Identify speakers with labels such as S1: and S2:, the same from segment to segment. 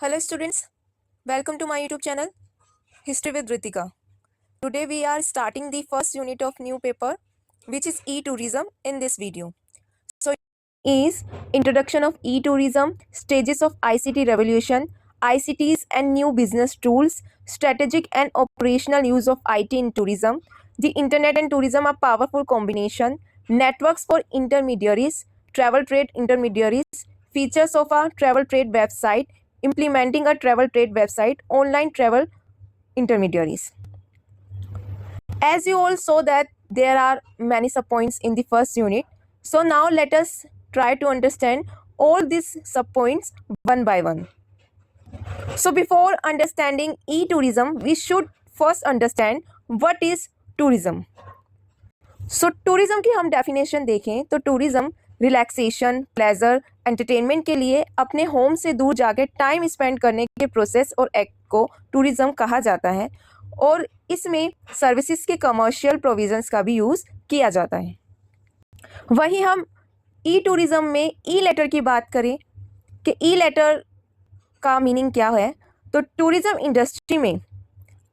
S1: Hello students, welcome to my YouTube channel History with Ritika. Today we are starting the first unit of new paper which is e-tourism in this video. So is introduction of e-tourism, stages of ICT revolution, ICTs and new business tools, strategic and operational use of IT in tourism. The internet and tourism are powerful combination, networks for intermediaries, travel trade intermediaries, features of a travel trade website, implementing a travel trade website, online travel intermediaries. As you all saw that there are many subpoints in the first unit. So now let us try to understand all these subpoints one by one. So before understanding e-tourism, we should first understand what is tourism. So tourism की हम definition देखें तो tourism relaxation, pleasure, entertainment के लिए अपने home से दूर जाकर टाइम स्पेंड करने के प्रोसेस और एक्ट को टूरिज्म कहा जाता है और इसमें सर्विसेज के कमर्शियल प्रोविजंस का भी यूज़ किया जाता है। वहीं हम ई टूरिज्म में ई लेटर की बात करें कि ई लेटर का मीनिंग क्या है, तो टूरिज्म इंडस्ट्री में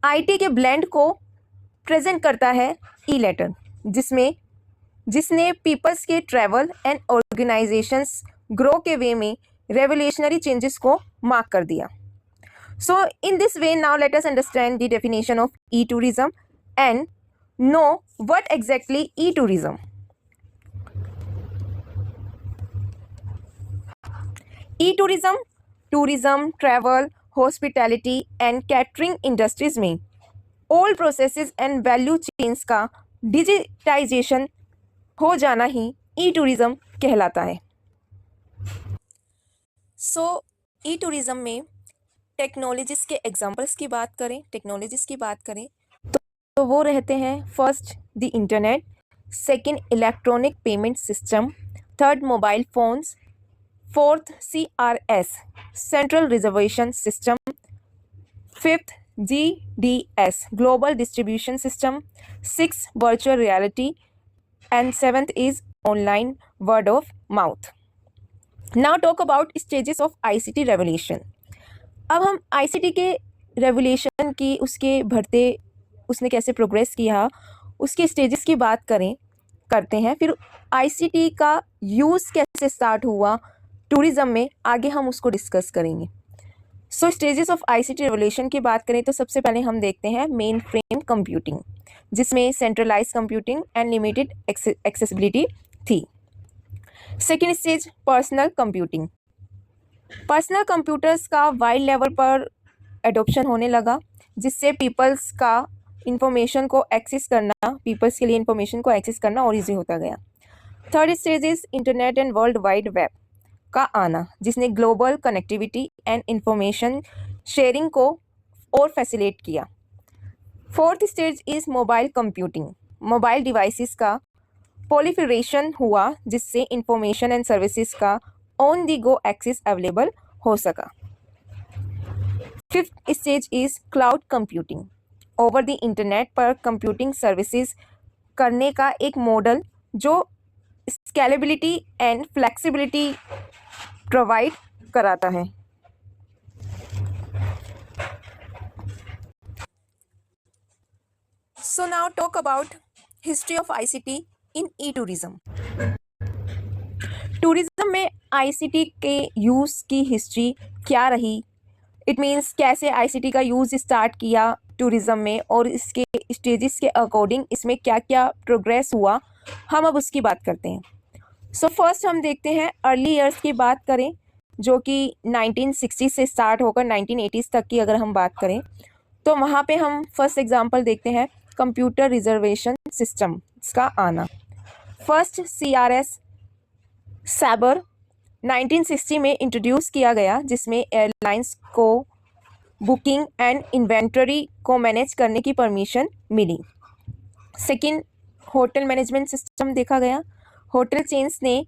S1: आईटी के ब्लेंड को प्रेजेंट करता है ई लेटर, जिसने पीपल्स के ट्रैवल एंड ऑर्गेनाइजेशंस ग्रो के वे में रेवोल्यूशनरी चेंजेस को मार्क कर दिया। So in this way now let us understand the definition of E tourism and know what exactly E tourism. E tourism tourism, travel, hospitality and catering industries में all processes and value chains का digitisation हो जाना ही ई tourism कहलाता है। सो ई tourism में technologies के examples की बात करें तो वो रहते हैं first the internet, second electronic payment system, third mobile phones, fourth CRS central reservation system, fifth GDS global distribution system, six virtual reality and seventh is online word of mouth. Now talk about stages of ICT revolution. अब हम ICT के revolution की उसने कैसे progress किया उसके stages की बात करते हैं। फिर ICT का यूज़ कैसे स्टार्ट हुआ टूरिज्म में, आगे हम उसको डिस्कस करेंगे। So stages of ICT revolution की बात करें तो सबसे पहले हम देखते हैं मेन फ्रेम कंप्यूटिंग, जिसमें centralise computing and limited accessibility थी। Second stage personal computing. Personal computers का वाइड लेवल पर एडोप्शन होने लगा, जिससे पीपल्स के लिए इंफॉर्मेशन को एक्सेस करना और ईजी होता गया। Third stage is internet and world wide web का आना, जिसने global connectivity and information sharing को और फैसिलिटेट किया। Fourth stage is mobile computing. Mobile devices का प्रोलिफरेशन हुआ, जिससे इंफॉर्मेशन एंड सर्विसेज का on the go access available हो सका। Fifth stage is cloud computing. Over the internet पर कंप्यूटिंग सर्विसेज करने का एक मॉडल जो स्केलेबिलिटी एंड फ्लेक्सिबिलिटी प्रोवाइड कराता है। So now talk about history of ICT in e-tourism. Tourism में ICT के यूज़ की हिस्ट्री क्या रही, इट मीन्स कैसे ICT का यूज़ स्टार्ट किया टूरिज्म में और इसके स्टेजेस के अकॉर्डिंग इसमें क्या क्या प्रोग्रेस हुआ, हम अब उसकी बात करते हैं। सो फर्स्ट हम देखते हैं अर्ली ईयर्स की बात करें, जो कि 1960 से स्टार्ट होकर 1980s तक की अगर हम बात करें तो वहाँ पे हम फर्स्ट एग्जांपल देखते हैं कंप्यूटर रिजर्वेशन सिस्टम का आना। फर्स्ट CRS सैबर 1960 में इंट्रोड्यूस किया गया, जिसमें एयरलाइंस को बुकिंग एंड इन्वेंटरी को मैनेज करने की परमिशन मिली। सेकंड होटल मैनेजमेंट सिस्टम देखा गया। होटल चेन्स ने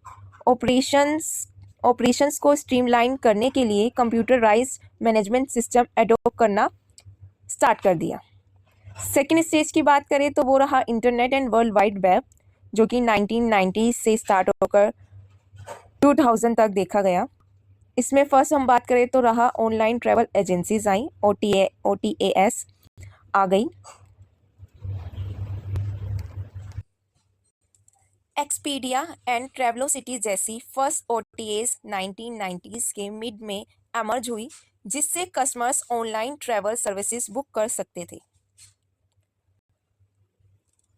S1: ऑपरेशंस को स्ट्रीमलाइन करने के लिए कंप्यूटराइज्ड मैनेजमेंट सिस्टम एडॉप्ट करना स्टार्ट कर दिया। सेकेंड स्टेज की बात करें तो वो रहा internet and world wide web, जो कि 1990 से स्टार्ट होकर 2000 तक देखा गया। इसमें फर्स्ट हम बात करें तो रहा ऑनलाइन ट्रैवल एजेंसीज आई, OTAS आ गई। एक्सपीडिया एंड ट्रैवलोसिटी जैसी फर्स्ट OTAs 1990s के मिड में एमर्ज हुई, जिससे customers online travel services book कर सकते थे।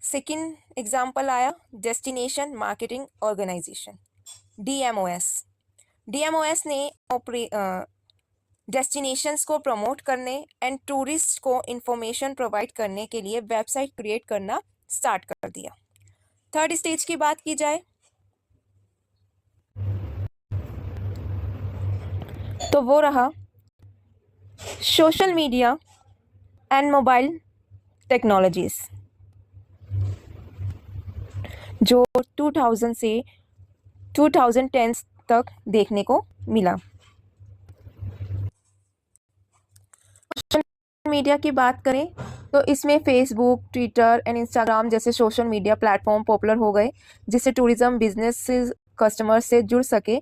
S1: सेकेंड एग्जाम्पल आया डेस्टिनेशन मार्केटिंग ऑर्गेनाइजेशन, DMOS ने डेस्टिनेशंस को प्रमोट करने एंड टूरिस्ट को इंफॉर्मेशन प्रोवाइड करने के लिए वेबसाइट क्रिएट करना स्टार्ट कर दिया। थर्ड स्टेज की बात की जाए तो वो रहा social media and mobile technologies, जो 2000 से 2010 तक देखने को मिला। सोशल मीडिया की बात करें तो इसमें फेसबुक, ट्विटर एंड इंस्टाग्राम जैसे सोशल मीडिया प्लेटफॉर्म पॉपुलर हो गए, जिससे टूरिज्म बिजनेस कस्टमर से जुड़ सके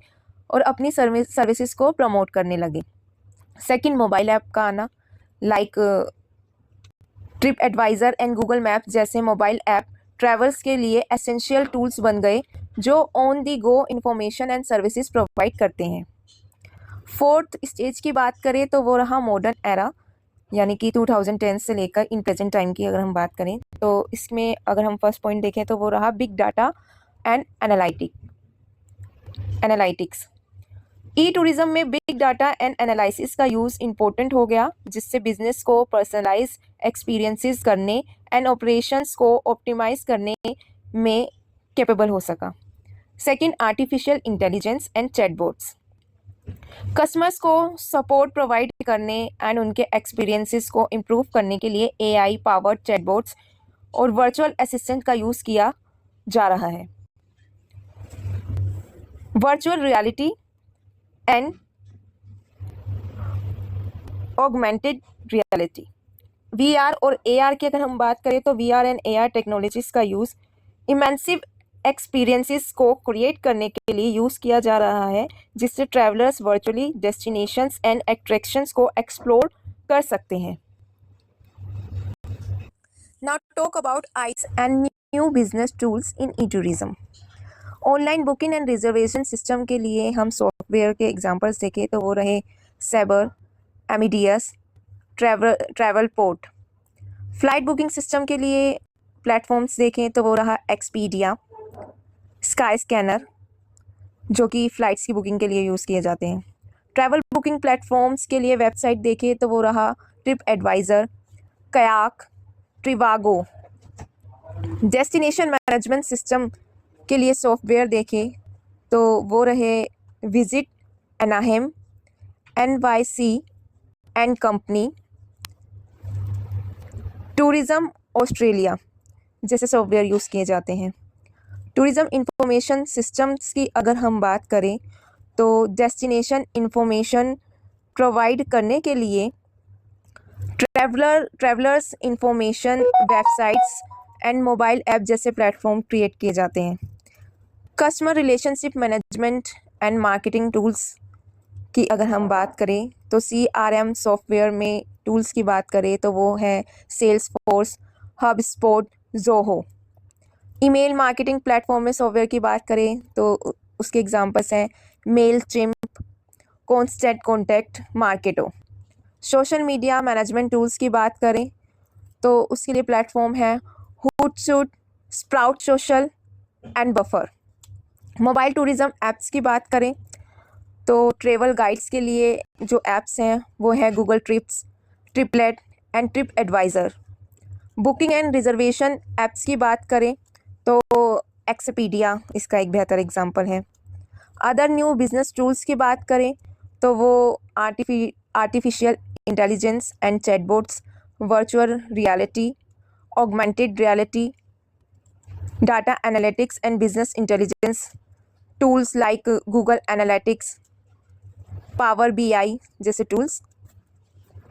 S1: और अपनी सर्विसेज को प्रमोट करने लगे। सेकंड, मोबाइल ऐप का आना, like TripAdvisor and Google map जैसे मोबाइल ऐप ट्रैवल्स के लिए एसेंशियल टूल्स बन गए, जो on the go information and services provide करते हैं। फोर्थ स्टेज की बात करें तो वो रहा मॉडर्न एरा, यानी कि 2010 से लेकर इन प्रेजेंट टाइम की अगर हम बात करें तो इसमें अगर हम फर्स्ट पॉइंट देखें तो वो रहा big data and analytics. E tourism में बिग डाटा एंड एनालिसिस का यूज़ इम्पोर्टेंट हो गया, जिससे बिजनेस को पर्सनलाइज एक्सपीरियंसेस करने एंड ऑपरेशंस को ऑप्टिमाइज करने में कैपेबल हो सका। Second, artificial intelligence and chatbots, customers को सपोर्ट प्रोवाइड करने एंड उनके एक्सपीरियंसेस को इम्प्रूव करने के लिए AI पावर्ड चैटबॉट्स और वर्चुअल असिस्टेंट का यूज़ किया जा रहा है। Virtual reality and augmented reality, VR और AR की अगर हम बात करें तो VR एंड AR टेक्नोलॉजीज का यूज़ इमेंसिव एक्सपीरियंसेस को क्रिएट करने के लिए यूज़ किया जा रहा है, जिससे travellers virtually destinations and attractions को एक्सप्लोर कर सकते हैं। Now talk about आइट्स and new business tools in E tourism. Online booking and reservation system के लिए हम सॉफ्टवेयर के एग्जांपल्स देखें तो वो रहे Sabre, Amadeus, Travelport. Flight booking system के लिए प्लेटफॉर्म्स देखें तो वो रहा एक्सपीडिया, स्काई स्कैनर, जो कि फ़्लाइट्स की बुकिंग के लिए यूज़ किए जाते हैं। ट्रैवल बुकिंग प्लेटफॉर्म्स के लिए वेबसाइट देखें तो वो रहा TripAdvisor, Kayak, Trivago. Destination management system के लिए सॉफ्टवेयर देखें तो वो रहे visit Anaheim, NYC and company, tourism Australia जैसे सॉफ्टवेयर यूज़ किए जाते हैं। टूरिज़्म इंफॉर्मेशन सिस्टम्स की अगर हम बात करें तो डेस्टिनेशन इंफॉर्मेशन प्रोवाइड करने के लिए travellers information websites and mobile app जैसे प्लेटफॉर्म क्रिएट किए जाते हैं। Customer relationship management and marketing tools की अगर हम बात करें तो CRM सॉफ्टवेयर में टूल्स की बात करें तो वो है Salesforce, HubSpot, Zoho. Email marketing platform में सॉफ्टवेयर की बात करें तो उसके एग्जांपल्स हैं Mailchimp, constant contact, Marketo. Social media management tools की बात करें तो उसके लिए प्लेटफॉर्म है Hootsuite, sprout social and buffer. Mobile tourism apps की बात करें तो ट्रैवल गाइड्स के लिए जो ऐप्स हैं वो है Google trips, triplet and TripAdvisor. Booking and reservation apps की बात करें तो एक्सपीडिया इसका एक बेहतर एग्जांपल है। अदर न्यू बिजनेस टूल्स की बात करें तो वो artificial intelligence and chatbots, virtual reality, augmented reality, data analytics and business intelligence tools like Google analytics, power BI जैसे टूल्स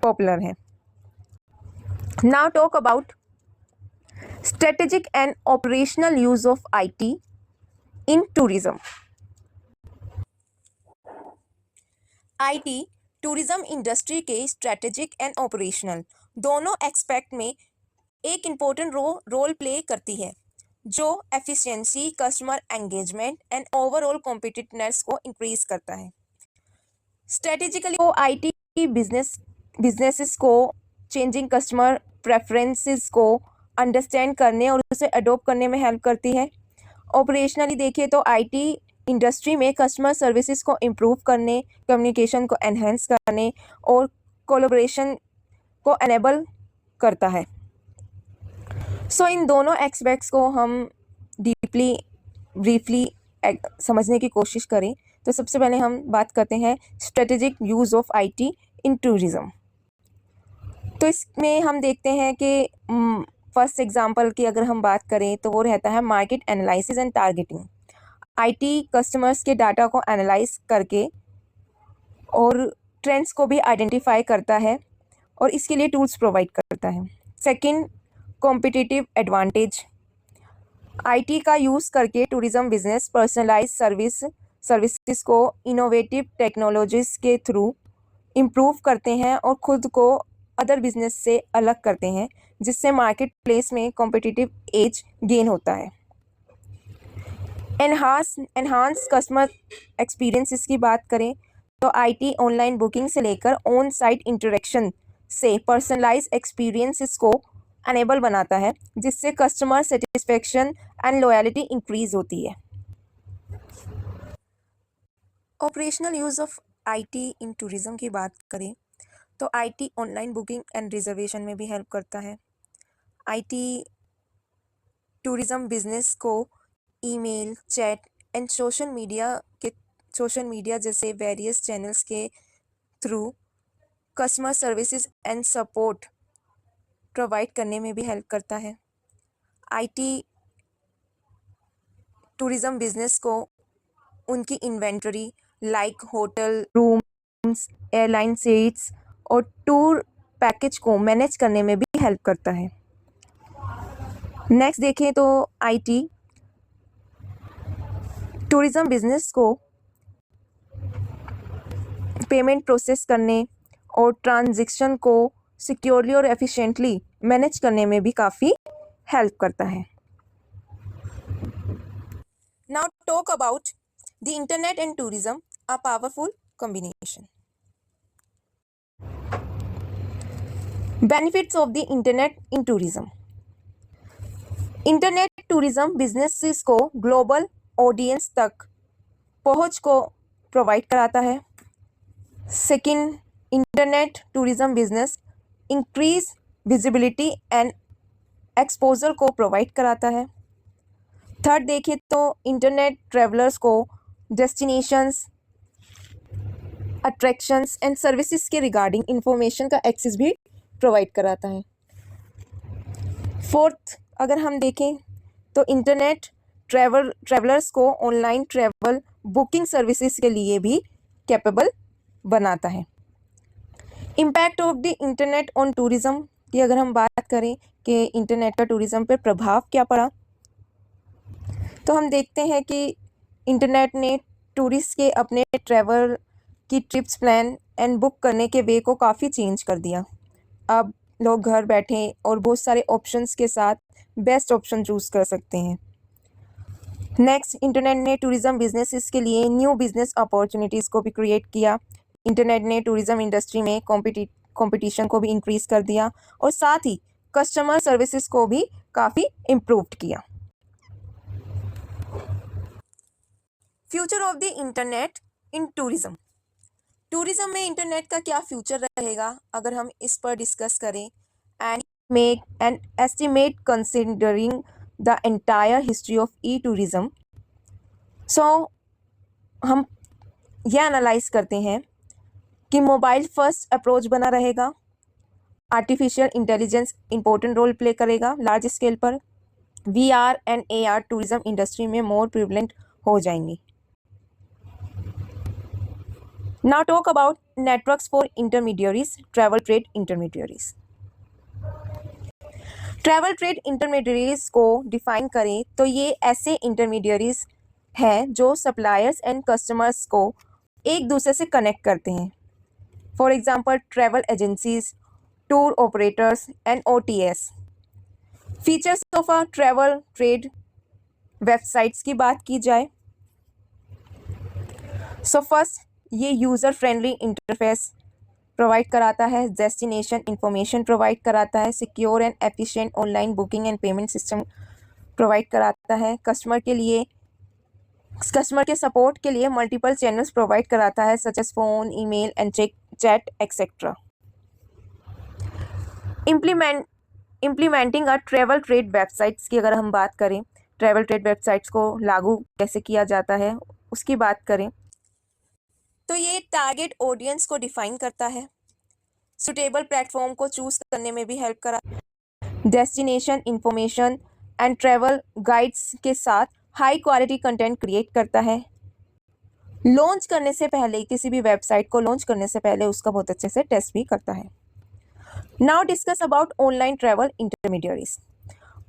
S1: पॉपुलर हैं। Now talk about strategic and operational use of IT in tourism. IT tourism industry के strategic and operational दोनों expect में एक important role play करती है, जो efficiency, customer engagement and overall competitiveness को इंक्रीज करता है। स्ट्रेटेजिकली वो आईटी बिजनेसेस को चेंजिंग कस्टमर प्रेफरेंसेस को अंडरस्टैंड करने और उसे अडोप्ट करने में हेल्प करती है। ऑपरेशनली देखिए तो आईटी इंडस्ट्री में कस्टमर सर्विसेज को इम्प्रूव करने, कम्युनिकेशन को एनहेंस करने और कोलैबोरेशन को एनेबल करता है। सो इन दोनों एस्पेक्ट्स को हम ब्रीफली समझने की कोशिश करें तो सबसे पहले हम बात करते हैं strategic use of IT in tourism. तो इसमें हम देखते हैं कि फर्स्ट एग्जांपल की अगर हम बात करें तो वो रहता है market analysis and targeting. IT customers के डाटा को एनालाइज करके और ट्रेंड्स को भी आइडेंटिफाई करता है और इसके लिए टूल्स प्रोवाइड करता है। Second, competitive advantage. आईटी का यूज़ करके टूरिज्म बिजनेस पर्सनलाइज सर्विसेज को इनोवेटिव टेक्नोलॉजीज के थ्रू इम्प्रूव करते हैं और खुद को अदर बिजनेस से अलग करते हैं, जिससे मार्केट प्लेस में कॉम्पिटिटिव एज गेन होता है। एनहांस कस्टमर एक्सपीरियंसेस की बात करें तो आईटी ऑनलाइन बुकिंग से लेकर ऑन साइट इंटरेक्शन से पर्सनलाइज एक्सपीरियंसेस को अनेबल बनाता है, जिससे customer satisfaction and loyalty increase होती है। Operational use of IT in tourism की बात करें तो IT online booking and reservation में भी हेल्प करता है। आईटी टूरिज्म बिजनेस को email, chat and social media जैसे वेरियस चैनल्स के through customer services and support provide करने में भी हेल्प करता है। आईटी टूरिज्म बिजनेस को उनकी inventory like hotel rooms, airline seats और टूर पैकेज को मैनेज करने में भी हेल्प करता है। नेक्स्ट देखें तो आईटी टूरिज्म बिजनेस को पेमेंट प्रोसेस करने और ट्रांजैक्शन को सिक्योरली और एफिशिएंटली मैनेज करने में भी काफ़ी हेल्प करता है। Now talk about the internet and tourism, a powerful combination. Benefits of the internet in tourism. Internet tourism businesses को ग्लोबल ऑडियंस तक पहुंच को प्रोवाइड कराता है। Second, internet tourism business increase visibility and exposure को provide कराता है। Third देखें तो इंटरनेट ट्रैवलर्स को डेस्टिनेशंस, अट्रैक्शंस एंड सर्विसेज के रिगार्डिंग इंफॉर्मेशन का एक्सेस भी प्रोवाइड कराता है। फोर्थ, अगर हम देखें तो इंटरनेट ट्रैवलर्स को ऑनलाइन ट्रैवल बुकिंग सर्विसेज के लिए भी कैपेबल बनाता है। Impact of the internet on tourism की अगर हम बात करें कि इंटरनेट का टूरिज्म पर प्रभाव क्या पड़ा, तो हम देखते हैं कि इंटरनेट ने टूरिस्ट के अपने ट्रैवल की ट्रिप्स प्लान एंड बुक करने के वे को काफ़ी चेंज कर दिया। अब लोग घर बैठे और बहुत सारे ऑप्शंस के साथ बेस्ट ऑप्शन चूज़ कर सकते हैं। नेक्स्ट, इंटरनेट ने टूरिज्म बिजनेसेस के लिए न्यू बिजनेस अपॉर्चुनिटीज़ को भी क्रिएट किया। इंटरनेट ने टूरिज्म इंडस्ट्री में कंपटीशन को भी इंक्रीज़ कर दिया और साथ ही कस्टमर सर्विसेज को भी काफ़ी इम्प्रूव किया। Future of the internet in tourism. Tourism में इंटरनेट का क्या फ्यूचर रहेगा अगर हम इस पर डिस्कस करें and make an estimate considering the entire history of E tourism. So हम यह एनालाइज करते हैं कि मोबाइल फर्स्ट अप्रोच बना रहेगा, artificial intelligence important role play करेगा लार्ज स्केल पर, VR and AR tourism industry में मोर प्रिवलेंट हो जाएंगी। Now talk about networks for intermediaries, travel trade intermediaries. Travel trade intermediaries को डिफाइन करें तो ये ऐसे इंटरमीडियरीज हैं जो सप्लायर्स एंड कस्टमर्स को एक दूसरे से कनेक्ट करते हैं। For example, travel agencies, tour operators, and OTAs. Features of a travel trade websites की बात की जाए, सो फर्स्ट ये यूज़र फ्रेंडली इंटरफेस प्रोवाइड कराता है, डेस्टिनेशन इंफॉर्मेशन प्रोवाइड कराता है, secure and efficient online booking and payment system provide कराता है, कस्टमर के सपोर्ट के लिए मल्टीपल चैनल्स प्रोवाइड कराता है such as phone, email and chat etcetera. Implementing a travel trade websites की अगर हम बात करें, ट्रैवल ट्रेड वेबसाइट्स को लागू कैसे किया जाता है उसकी बात करें, तो ये टारगेट ऑडियंस को डिफाइन करता है, सुटेबल प्लेटफॉर्म को चूज करने में भी हेल्प करा, destination information and travel guides के साथ हाई क्वालिटी कंटेंट क्रिएट करता है, लॉन्च करने से पहले किसी भी वेबसाइट को लॉन्च करने से पहले उसका बहुत अच्छे से टेस्ट भी करता है। Now discuss about online travel intermediaries.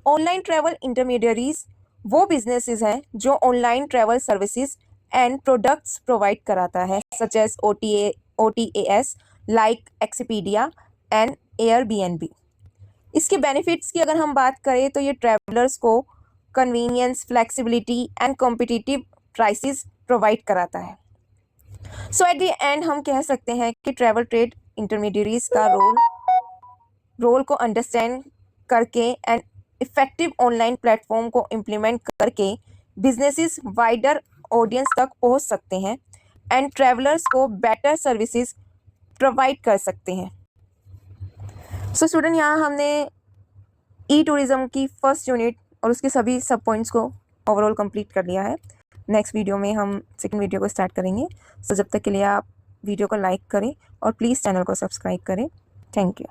S1: Online travel intermediaries वो बिजनेसेस हैं जो online travel services and products provide कराता है such as OTAs like Expedia and Airbnb. इसके बेनिफिट्स की अगर हम बात करें तो ये ट्रैवलर्स को convenience, flexibility and competitive prices provide कराता है। सो एट द एंड हम कह सकते हैं कि ट्रैवल ट्रेड इंटरमीडियरीज का रोल को अंडरस्टैंड करके एंड इफेक्टिव ऑनलाइन प्लेटफॉर्म को इम्प्लीमेंट करके बिजनेसेस वाइडर ऑडियंस तक पहुंच सकते हैं एंड ट्रैवलर्स को बेटर सर्विसेज प्रोवाइड कर सकते हैं। सो स्टूडेंट, यहाँ हमने ई टूरिज्म की फर्स्ट यूनिट और उसके सभी सब पॉइंट्स को ओवरऑल कंप्लीट कर लिया है। नेक्स्ट वीडियो में हम सेकंड वीडियो को स्टार्ट करेंगे। सो जब तक के लिए आप वीडियो को लाइक करें और प्लीज़ चैनल को सब्सक्राइब करें। Thank you.